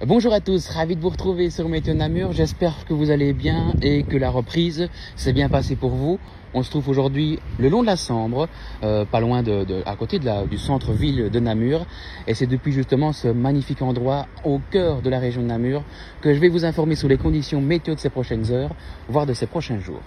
Bonjour à tous, ravi de vous retrouver sur Météo Namur. J'espère que vous allez bien et que la reprise s'est bien passée pour vous. On se trouve aujourd'hui le long de la Sambre, pas loin à côté du centre-ville de Namur. Et c'est depuis justement ce magnifique endroit au cœur de la région de Namur que je vais vous informer sur les conditions météo de ces prochaines heures, voire de ces prochains jours.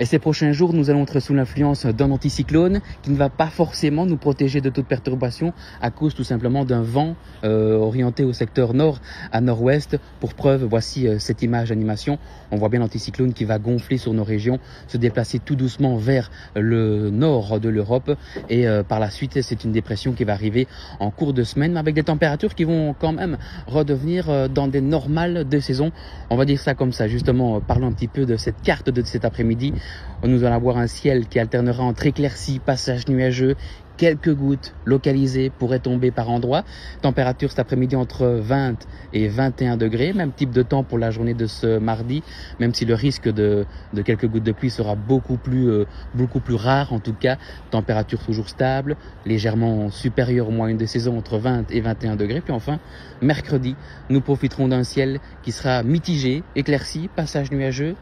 Et ces prochains jours, nous allons être sous l'influence d'un anticyclone qui ne va pas forcément nous protéger de toute perturbation à cause tout simplement d'un vent orienté au secteur nord à nord-ouest. Pour preuve, voici cette image d'animation. On voit bien l'anticyclone qui va gonfler sur nos régions, se déplacer tout doucement vers le nord de l'Europe. Et par la suite, c'est une dépression qui va arriver en cours de semaine avec des températures qui vont quand même redevenir dans des normales de saison. On va dire ça comme ça. Justement, parlons un petit peu de cette carte de cet après-midi. Nous allons avoir un ciel qui alternera entre éclaircies, passages nuageux, quelques gouttes localisées pourraient tomber par endroits. Température cet après-midi entre 20 et 21 degrés, même type de temps pour la journée de ce mardi, même si le risque de quelques gouttes de pluie sera beaucoup plus rare en tout cas. Température toujours stable, légèrement supérieure aux moyennes de saison entre 20 et 21 degrés. Puis enfin, mercredi, nous profiterons d'un ciel qui sera mitigé, éclairci, passages nuageux,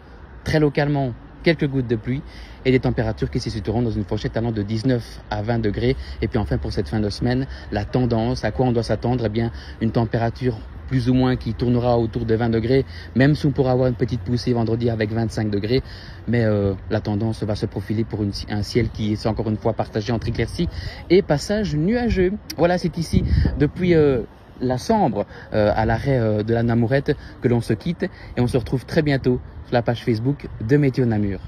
très localement quelques gouttes de pluie et des températures qui se situeront dans une fourchette allant de 19 à 20 degrés. Et puis enfin pour cette fin de semaine, la tendance, à quoi on doit s'attendre? Eh bien une température plus ou moins qui tournera autour de 20 degrés, même si on pourra avoir une petite poussée vendredi avec 25 degrés. Mais la tendance va se profiler pour un ciel qui est encore une fois partagé entre éclaircies et passages nuageux. Voilà, c'est ici depuis la Sambre à l'arrêt de la Namourette que l'on se quitte et on se retrouve très bientôt sur la page Facebook de Météo Namur.